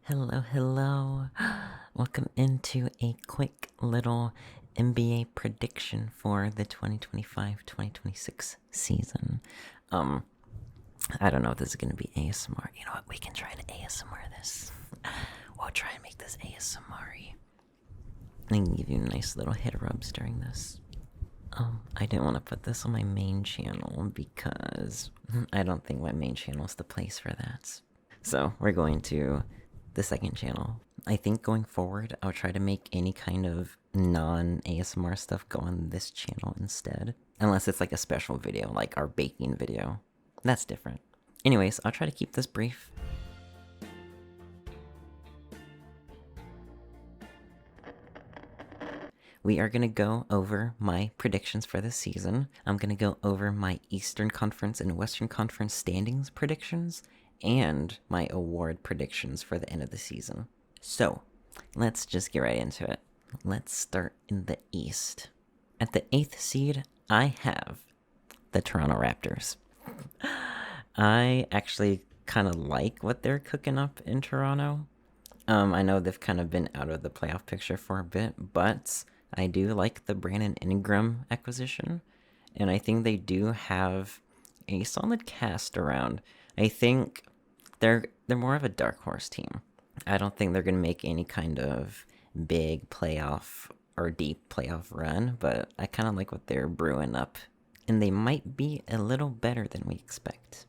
Hello, hello. Welcome into a quick little NBA prediction for the 2025-2026 season. I don't know if this is gonna be ASMR. You know what? We can try to ASMR this. We'll try and make this ASMR-y. I can give you nice little head rubs during this. I didn't want to put this on my main channel because I don't think my main channel is the place for that. So we're going to the second channel. I think going forward, I'll try to make any kind of non-ASMR stuff go on this channel instead. Unless it's like a special video, like our baking video. That's different. Anyways, I'll try to keep this brief. We are going to go over my predictions for this season. I'm going to go over my Eastern Conference and Western Conference standings predictions and my award predictions for the end of the season. So, let's just get right into it. Let's start in the East. At the 8th seed, I have the Toronto Raptors. I actually kind of like what they're cooking up in Toronto. I know they've kind of been out of the playoff picture for a bit, but I do like the Brandon Ingram acquisition, and I think they do have a solid cast around. I think they're more of a dark horse team. I don't think they're going to make any kind of big playoff or deep playoff run, but I kind of like what they're brewing up, and they might be a little better than we expect.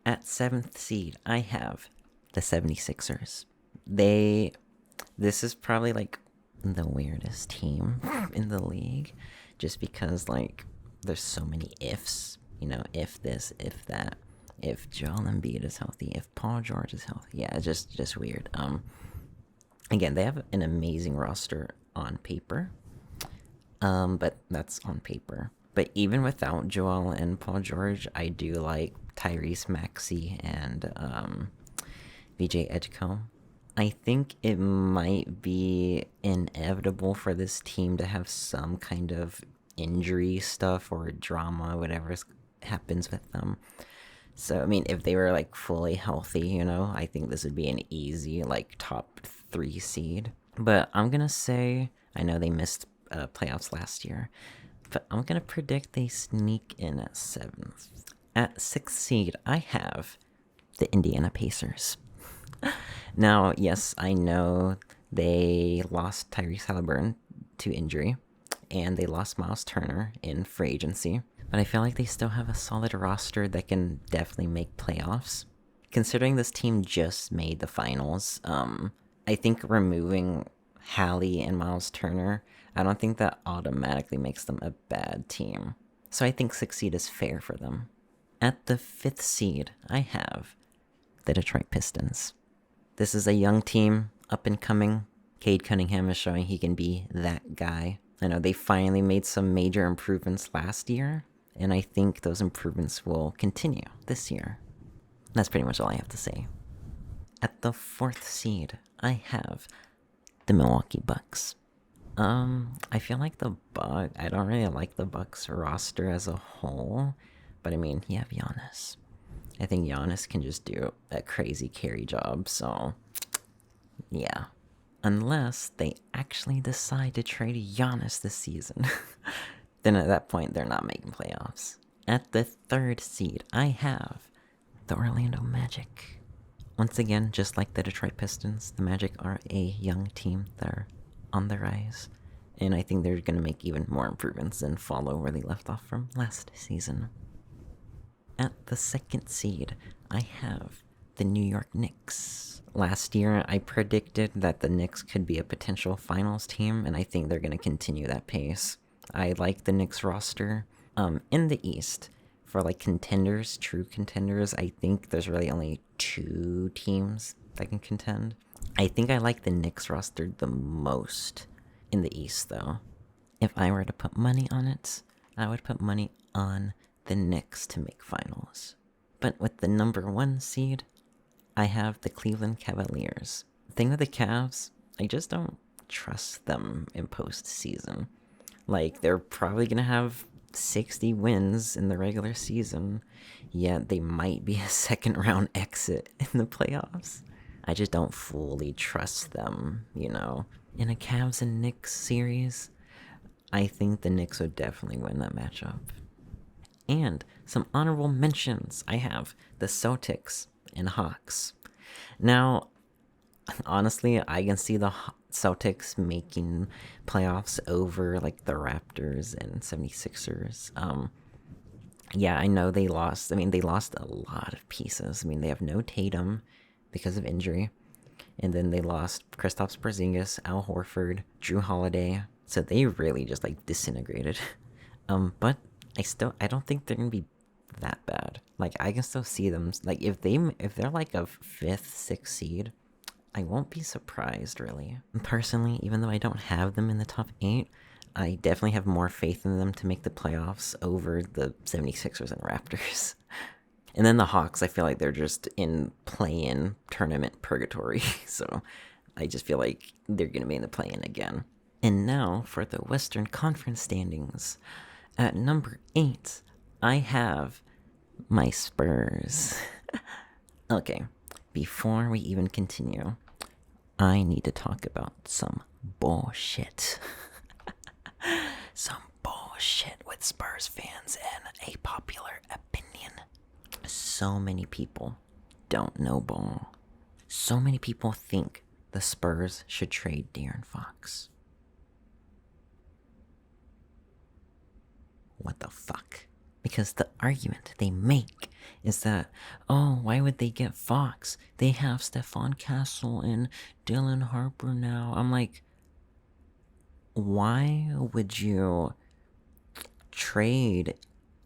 At 7th seed, I have the 76ers. This is probably like the weirdest team in the league, just because like there's so many ifs, you know, if this, if that, if Joel Embiid is healthy, if Paul George is healthy. Yeah, it's just weird. Again, they have an amazing roster on paper, but that's on paper. But even without Joel and Paul George, I do like Tyrese Maxey and VJ Edgecombe. I think it might be inevitable for this team to have some kind of injury stuff or drama, whatever happens with them. So, I mean, if they were like fully healthy, you know, I think this would be an easy like top 3 seed. But I'm gonna say, I know they missed playoffs last year, but I'm gonna predict they sneak in at 7th. At 6th seed, I have the Indiana Pacers. Now, yes, I know they lost Tyrese Halliburton to injury, and they lost Miles Turner in free agency, but I feel like they still have a solid roster that can definitely make playoffs. Considering this team just made the finals, I think removing Hallie and Miles Turner, I don't think that automatically makes them a bad team. So I think 6th seed is fair for them. At the 5th seed, I have the Detroit Pistons. This is a young team, up and coming. Cade Cunningham is showing he can be that guy. I know they finally made some major improvements last year, and I think those improvements will continue this year. That's pretty much all I have to say. At the 4th seed, I have the Milwaukee Bucks. I feel like I don't really like the Bucks roster as a whole, but I mean, you have Giannis. I think Giannis can just do a crazy carry job, so yeah. Unless they actually decide to trade Giannis this season. Then at that point, they're not making playoffs. At the 3rd seed, I have the Orlando Magic. Once again, just like the Detroit Pistons, the Magic are a young team that are on the rise. And I think they're going to make even more improvements and follow where they left off from last season. At the 2nd seed, I have the New York Knicks. Last year, I predicted that the Knicks could be a potential finals team, and I think they're going to continue that pace. I like the Knicks roster. In the East, for like contenders, true contenders, I think there's really only 2 teams that can contend. I think I like the Knicks roster the most in the East, though. If I were to put money on it, I would put money on the Knicks to make finals. But with the number 1 seed, I have the Cleveland Cavaliers. The thing with the Cavs, I just don't trust them in postseason. Like, they're probably going to have 60 wins in the regular season, yet they might be a second round exit in the playoffs. I just don't fully trust them, you know. In a Cavs and Knicks series, I think the Knicks would definitely win that matchup. And some honorable mentions. I have the Celtics and Hawks. Now, honestly, I can see the Celtics making playoffs over like the Raptors and 76ers. Yeah, I know they lost. I mean, they lost a lot of pieces. I mean, they have no Tatum because of injury. And then they lost Kristaps Porzingis, Al Horford, Drew Holiday. So they really just like disintegrated. But I don't think they're gonna be that bad. Like I can still see them. Like if they're like a 5th, 6th seed, I won't be surprised really. Personally, even though I don't have them in the top 8, I definitely have more faith in them to make the playoffs over the 76ers and Raptors. And then the Hawks, I feel like they're just in play-in tournament purgatory. So I just feel like they're going to be in the play-in again. And now for the Western Conference standings. At number 8, I have my Spurs. Okay, before we even continue, I need to talk about some bullshit. Some bullshit with Spurs fans and a popular opinion. So many people don't know ball. So many people think the Spurs should trade De'Aaron Fox. What the fuck? Because the argument they make is that, oh, why would they get Fox? They have Stephon Castle and Dylan Harper now. I'm like, why would you trade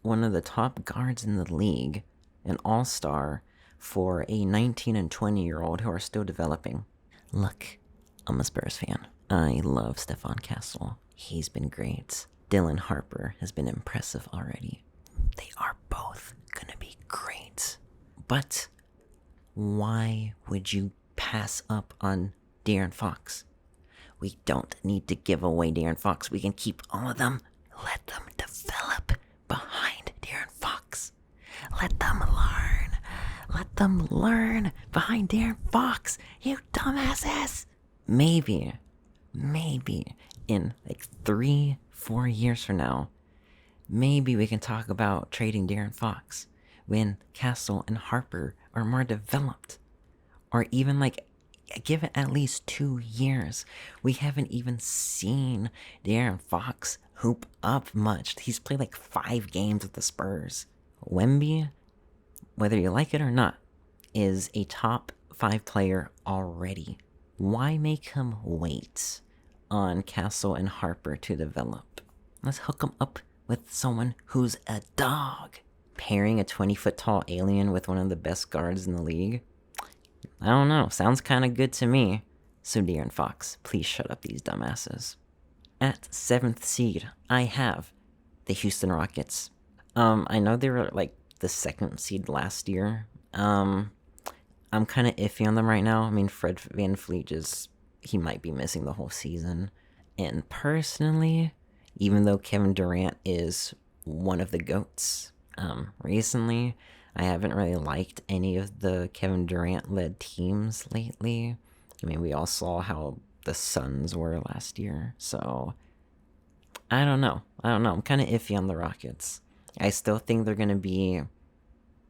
one of the top guards in the league, an all-star, for a 19 and 20-year-old who are still developing? Look, I'm a Spurs fan. I love Stephon Castle. He's been great. Dylan Harper has been impressive already. They are both gonna be great. But why would you pass up on De'Aaron Fox? We don't need to give away De'Aaron Fox. We can keep all of them. Let them develop behind De'Aaron Fox. Let them learn. Let them learn behind De'Aaron Fox. You dumbasses. Maybe in like 3-4 years from now, maybe we can talk about trading De'Aaron Fox when Castle and Harper are more developed. Or even like give it at least 2 years. We haven't even seen De'Aaron Fox hoop up much. He's played like 5 games with the Spurs. Wemby, whether you like it or not, is a top 5 player already. Why make him wait on Castle and Harper to develop? Let's hook him up with someone who's a dog. Pairing a 20-foot tall alien with one of the best guards in the league? I don't know. Sounds kind of good to me. So De'Aaron Fox, please shut up these dumbasses. At 7th seed, I have the Houston Rockets. I know they were like the 2nd seed last year. I'm kind of iffy on them right now. I mean, Fred VanVleet he might be missing the whole season. And personally, even though Kevin Durant is one of the GOATs, recently, I haven't really liked any of the Kevin Durant-led teams lately. I mean, we all saw how the Suns were last year, so I don't know. I'm kind of iffy on the Rockets. I still think they're going to be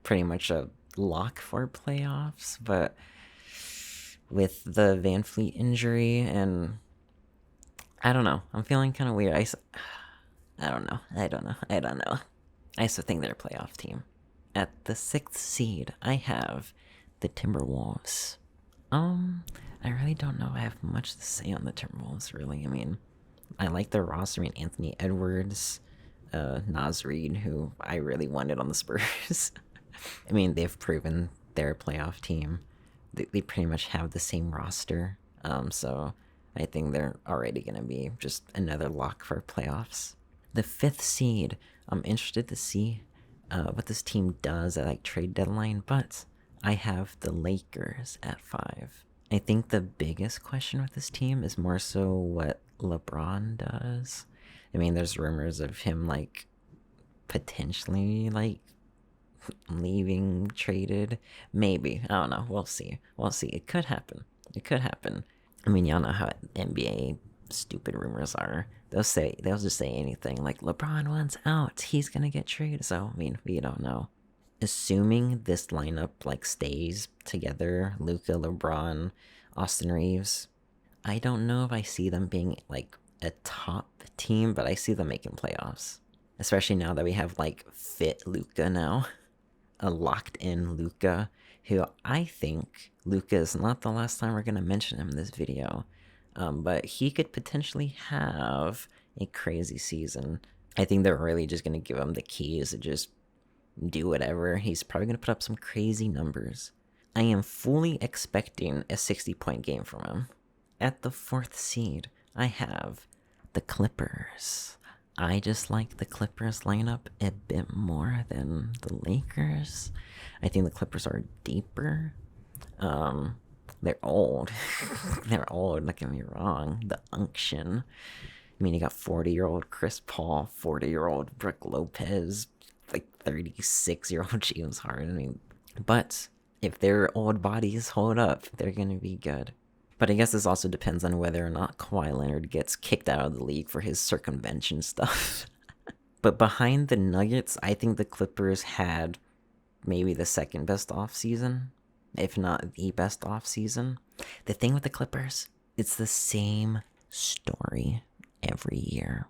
pretty much a lock for playoffs, but with the VanVleet injury and I don't know. I'm feeling kind of weird. I don't know. I still think they're a playoff team. At the 6th seed, I have the Timberwolves. I really don't know if I have much to say on the Timberwolves, really. I mean, I like their roster. I mean, Anthony Edwards, Naz Reid, who I really wanted on the Spurs. I mean, they've proven they're a playoff team. They pretty much have the same roster. So I think they're already going to be just another lock for playoffs. The 5th seed, I'm interested to see what this team does at like trade deadline, but I have the Lakers at 5. I think the biggest question with this team is more so what LeBron does. I mean, there's rumors of him like potentially like leaving, traded. Maybe. I don't know. We'll see. We'll see. It could happen. It could happen. I mean, y'all know how NBA stupid rumors are. They'll just say anything like LeBron wants out. He's gonna get traded. So I mean, we don't know. Assuming this lineup like stays together, Luka, LeBron, Austin Reeves, I don't know if I see them being like a top team, but I see them making playoffs. Especially now that we have like fit Luka now, a locked in Luka, who I think Luka is not the last time we're gonna mention him in this video, but he could potentially have a crazy season. I think they're really just gonna give him the keys to just do whatever. He's probably gonna put up some crazy numbers. I am fully expecting a 60-point game from him. At the 4th seed, I have the Clippers. I just like the Clippers lineup a bit more than the Lakers. I think the Clippers are deeper. They're old. They're old, don't get me wrong. The unction. I mean, you got 40-year-old Chris Paul, 40-year-old Brook Lopez, like 36-year-old James Harden. I mean, but if their old bodies hold up, they're going to be good. But I guess this also depends on whether or not Kawhi Leonard gets kicked out of the league for his circumvention stuff. But behind the Nuggets, I think the Clippers had maybe the second best offseason, if not the best offseason. The thing with the Clippers, it's the same story every year.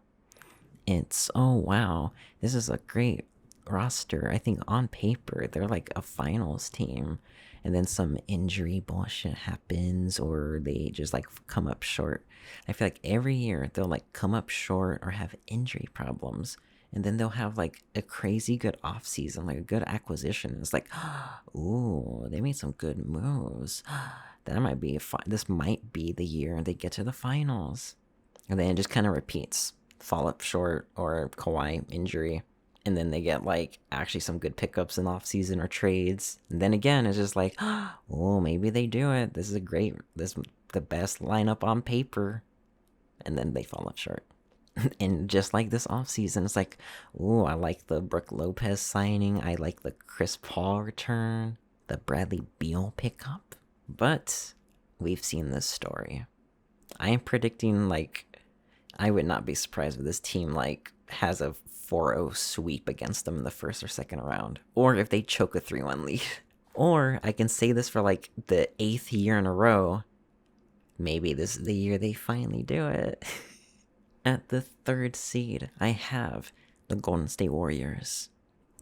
It's, oh wow, this is a great roster. I think on paper, they're like a finals team. And then some injury bullshit happens, or they just like come up short. I feel like every year they'll like come up short or have injury problems, and then they'll have like a crazy good offseason, like a good acquisition. It's like, ooh, they made some good moves. That might be this might be the year they get to the finals, and then it just kind of repeats. Fall up short or Kawhi injury. And then they get like actually some good pickups in off season or trades. And then again, it's just like, oh, maybe they do it. This is the best lineup on paper. And then they fall up short. And just like this off season, it's like, oh, I like the Brook Lopez signing. I like the Chris Paul return, the Bradley Beal pickup. But we've seen this story. I am predicting like, I would not be surprised if this team like has a 4-0 sweep against them in the first or second round, or if they choke a 3-1 lead. Or I can say this for like the 8th year in a row, maybe this is the year they finally do it. At the 3rd seed, I have the Golden State Warriors.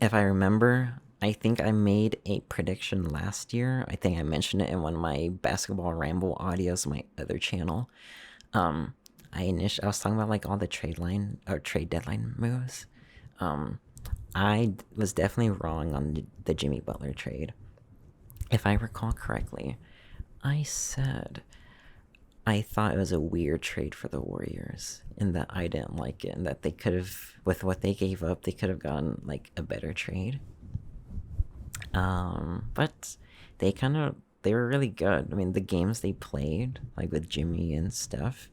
If I remember, I think I made a prediction last year. I think I mentioned it in one of my Basketball Ramble audios on my other channel. I was talking about like all the trade deadline moves. I was definitely wrong on the Jimmy Butler trade. If I recall correctly, I said I thought it was a weird trade for the Warriors, and that I didn't like it, and that they could have, with what they gave up, they could have gotten like a better trade. But they were really good. I mean, the games they played, like with Jimmy and stuff,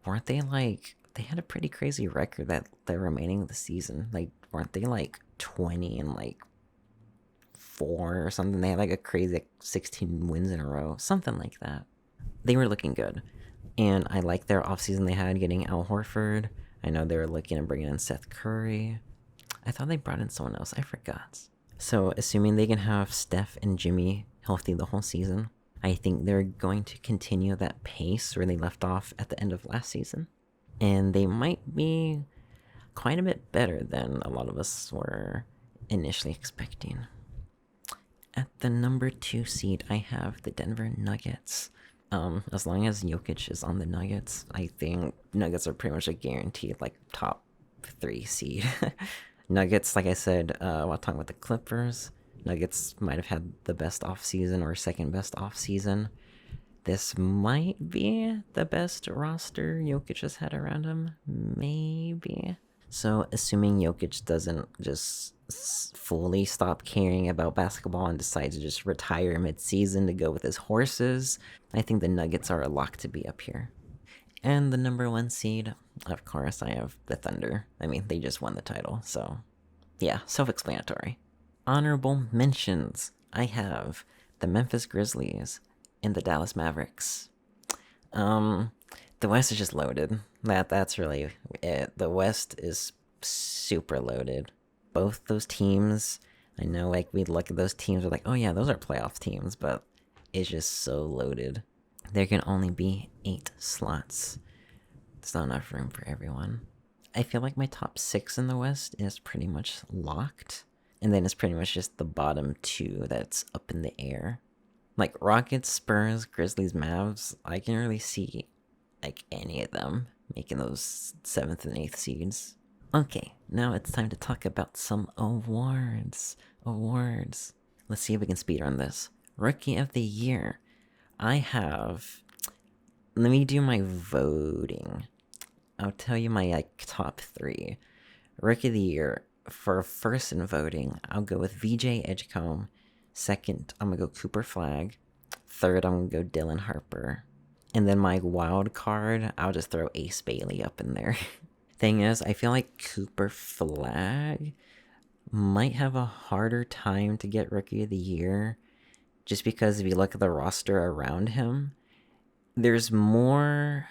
weren't they like, they had a pretty crazy record that the remaining of the season. Like, weren't they like 20 and like 4 or something? They had like a crazy like 16 wins in a row, something like that. They were looking good. And I like their offseason they had, getting Al Horford. I know they were looking at bringing in Seth Curry. I thought they brought in someone else. I forgot. So, assuming they can have Steph and Jimmy healthy the whole season, I think they're going to continue that pace where they left off at the end of last season. And they might be quite a bit better than a lot of us were initially expecting. At the number 2 seed, I have the Denver Nuggets. As long as Jokic is on the Nuggets, I think Nuggets are pretty much a guaranteed like top 3 seed. Nuggets, like I said, while talking about the Clippers, Nuggets might have had the best offseason or second best offseason. This might be the best roster Jokic has had around him. Maybe. So, assuming Jokic doesn't just fully stop caring about basketball and decides to just retire mid-season to go with his horses, I think the Nuggets are a lock to be up here. And the number 1 seed, of course, I have the Thunder. I mean, they just won the title, so yeah, self-explanatory. Honorable mentions. I have the Memphis Grizzlies and the Dallas Mavericks. Um, the West is just loaded. That's really it. The West is super loaded. Both those teams, I know like we look at those teams, we're like, oh yeah, those are playoff teams, but it's just so loaded. There can only be 8 slots. There's not enough room for everyone. I feel like my top 6 in the West is pretty much locked. And then it's pretty much just the bottom 2 that's up in the air. Like Rockets, Spurs, Grizzlies, Mavs, I can really see like any of them making those 7th and 8th seeds. Okay, now it's time to talk about some awards. Let's see if we can speedrun this. Rookie of the Year. I have... Let me do my voting. I'll tell you my like top 3. Rookie of the Year. For first in voting, I'll go with VJ Edgecombe. Second, I'm gonna go Cooper Flag. Third, I'm gonna go Dylan Harper. And then my wild card, I'll just throw Ace Bailey up in there. Thing is, I feel like Cooper Flag might have a harder time to get Rookie of the Year, just because if you look at the roster around him, there's more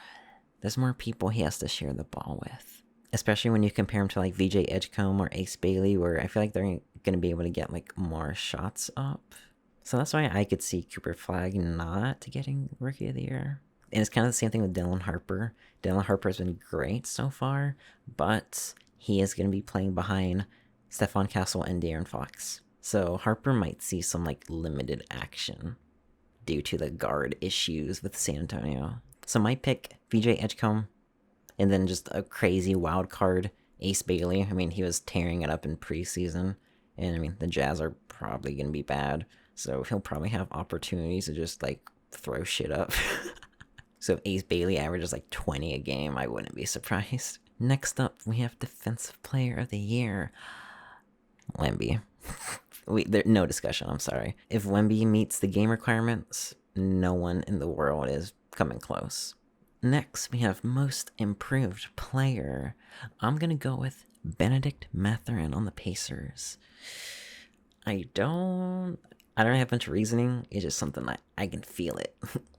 people he has to share the ball with. Especially when you compare him to like VJ Edgecombe or Ace Bailey, where I feel like they're going to be able to get like more shots up. So that's why I could see Cooper Flag not getting Rookie of the Year. And it's kind of the same thing with Dylan Harper. Dylan Harper has been great so far, but he is going to be playing behind Stephon Castle and De'Aaron Fox. So Harper might see some like limited action due to the guard issues with San Antonio. So my pick, VJ Edgecombe, and then just a crazy wild card, Ace Bailey. I mean, he was tearing it up in preseason. And I mean, the Jazz are probably going to be bad. So he'll probably have opportunities to just like throw shit up. So if Ace Bailey averages like 20 a game, I wouldn't be surprised. Next up, we have Defensive Player of the Year. Wemby. No discussion, I'm sorry. If Wemby meets the game requirements, no one in the world is coming close. Next, we have Most Improved Player. I'm going to go with Benedict Mathurin on the Pacers. I don't have much reasoning. It's just something I can feel it.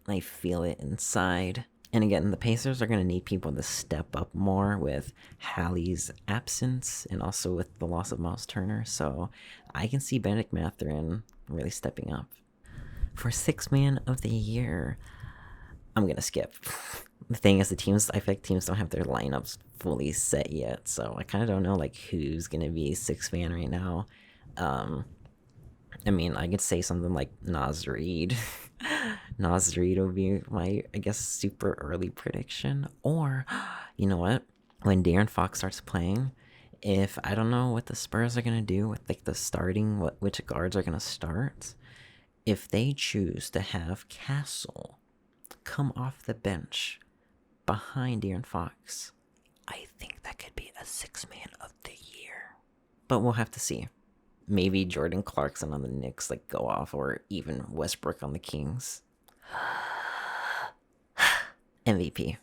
I feel it inside. And again, the Pacers are going to need people to step up more with Hallie's absence and also with the loss of Miles Turner. So I can see Benedict Mathurin really stepping up. For Sixth Man of the Year, I'm going to skip. The thing is, I feel like teams don't have their lineups fully set yet, so I kind of don't know like who's gonna be sixth man right now. I mean, I could say something like Naz Reid. Naz Reid would be my, I guess, super early prediction. Or, you know what? When De'Aaron Fox starts playing, if I don't know what the Spurs are gonna do with like the starting, which guards are gonna start, if they choose to have Castle come off the bench behind De'Aaron Fox, I think that could be a 6th Man of the Year. But we'll have to see. Maybe Jordan Clarkson on the Knicks like go off, or even Westbrook on the Kings. MVP.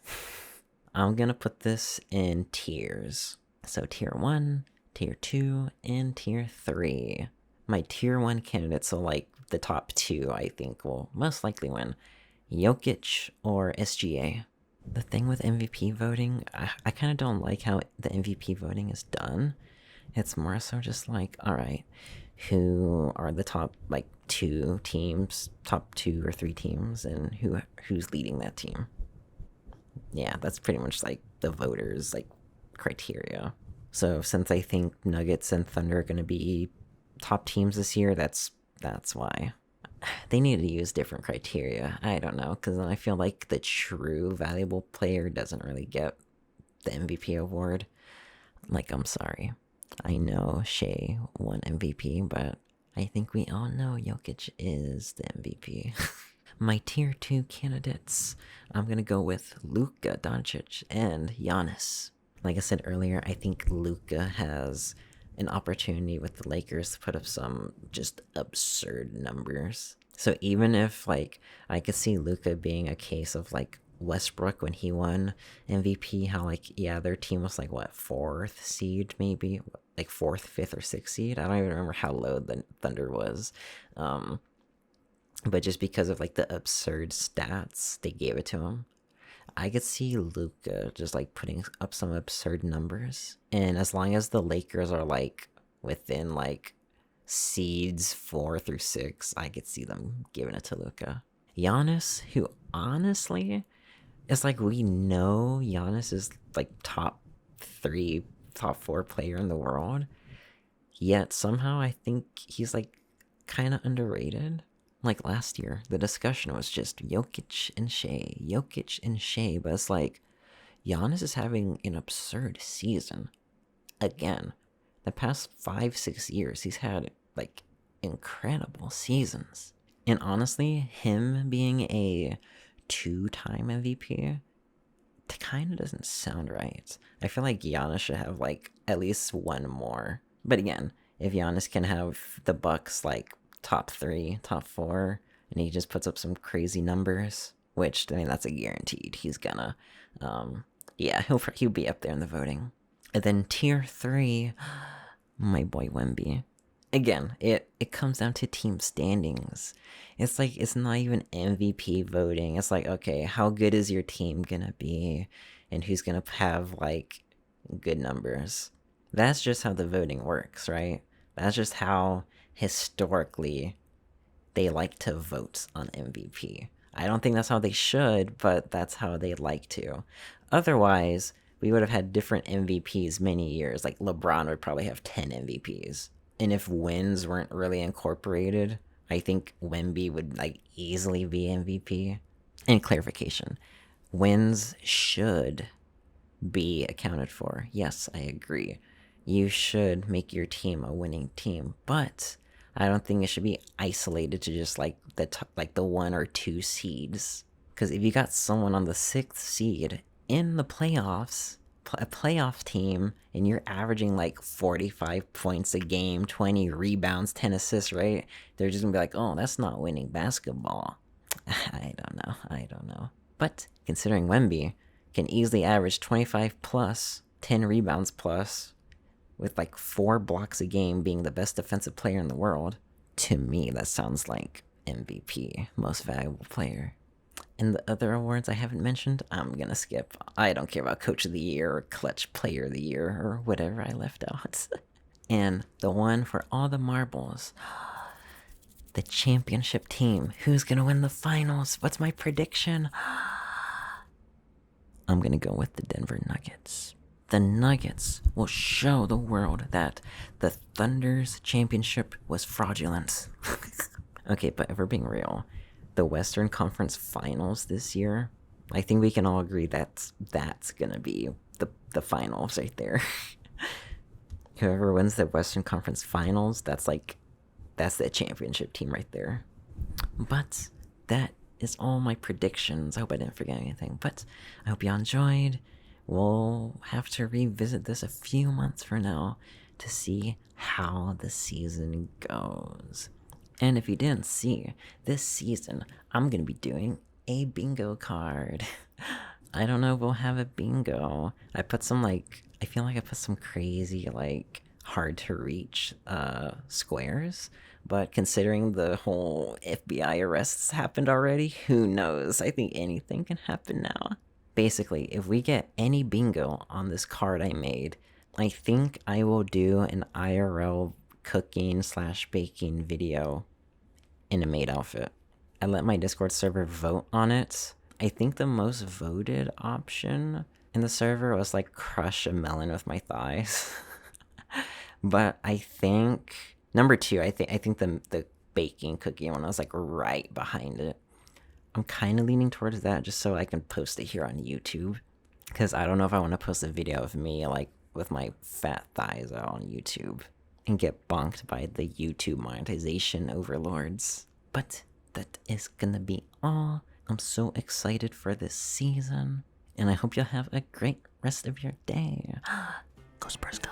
I'm gonna put this in tiers. So tier 1, tier 2, and tier 3. My tier 1 candidates, so like the top 2, I think will most likely win. Jokic or SGA. The thing with MVP voting, I kind of don't like how the MVP voting is done. It's more so just like, all right, who are the top like 2 teams, top 2 or 3 teams, and who's leading that team. Yeah, that's pretty much like the voters like criteria. So since I think Nuggets and Thunder are going to be top teams this year, that's why. They need to use different criteria. I don't know, because I feel like the true valuable player doesn't really get the MVP award. Like, I'm sorry. I know Shea won MVP, but I think we all know Jokic is the MVP. My tier 2 candidates, I'm going to go with Luka Doncic and Giannis. Like I said earlier, I think Luka has an opportunity with the Lakers to put up some just absurd numbers. So even if like I could see Luka being a case of like Westbrook when he won MVP, how like, yeah, their team was like what, 4th seed maybe like 4th, 5th, or 6th seed. I don't even remember how low the Thunder was. But just because of like the absurd stats, they gave it to him. I could see Luka just like putting up some absurd numbers. And as long as the Lakers are like within like seeds 4 through 6, I could see them giving it to Luka. Giannis, who honestly, it's like we know Giannis is like top 3, top 4 player in the world. Yet somehow I think he's like kind of underrated. Like last year, the discussion was just Jokic and Shea, but it's like Giannis is having an absurd season. Again, the past 5-6 years, he's had like incredible seasons. And honestly, him being a 2-time MVP kind of doesn't sound right. I feel like Giannis should have like at least one more. But again, if Giannis can have the Bucks like top 3, top 4, and he just puts up some crazy numbers, which I mean that's a guaranteed. He's gonna, yeah, he'll be up there in the voting. And then tier 3, my boy Wemby. Again, it comes down to team standings. It's like it's not even MVP voting. It's like, okay, how good is your team gonna be, and who's gonna have like good numbers? That's just how the voting works, right? That's just how historically they like to vote on MVP. I don't think that's how they should, but that's how they like to. Otherwise, we would have had different MVPs many years. Like LeBron would probably have 10 MVPs. And if wins weren't really incorporated, I think Wemby would like easily be MVP. And clarification, wins should be accounted for. Yes, I agree. You should make your team a winning team, but I don't think it should be isolated to just like the 1 or 2 seeds. Because if you got someone on the 6th seed in the playoffs, a playoff team, and you're averaging like 45 points a game, 20 rebounds, 10 assists, right? They're just gonna be like, oh, that's not winning basketball. I don't know. But considering Wemby can easily average 25 plus, 10 rebounds plus, with like 4 blocks a game, being the best defensive player in the world, to me that sounds like MVP, most valuable player. And the other awards I haven't mentioned, I'm gonna skip. I don't care about Coach of the Year or Clutch Player of the Year or whatever I left out. And the one for all the marbles, the championship team. Who's gonna win the finals? What's my prediction? I'm gonna go with the Denver Nuggets. The Nuggets will show the world that the Thunder's championship was fraudulent. Okay, but if we're being real, the Western Conference Finals this year, I think we can all agree that's gonna be the finals right there. Whoever wins the Western Conference Finals, that's the championship team right there. But that is all my predictions. I hope I didn't forget anything, but I hope you enjoyed. We'll have to revisit this a few months from now to see how the season goes. And if you didn't see, this season, I'm going to be doing a bingo card. I don't know if we'll have a bingo. I feel like I put some crazy, like, hard to reach squares. But considering the whole FBI arrests happened already, who knows? I think anything can happen now. Basically, if we get any bingo on this card I made, I think I will do an IRL cooking/baking video in a maid outfit. I let my Discord server vote on it. I think the most voted option in the server was like crush a melon with my thighs. But I think number 2, I think the baking cookie one was like right behind it. I'm kind of leaning towards that just so I can post it here on YouTube, because I don't know if I want to post a video of me like with my fat thighs out on YouTube and get bonked by the YouTube monetization overlords. But that is gonna be all. I'm so excited for this season, and I hope you'll have a great rest of your day. Go Spurs, go.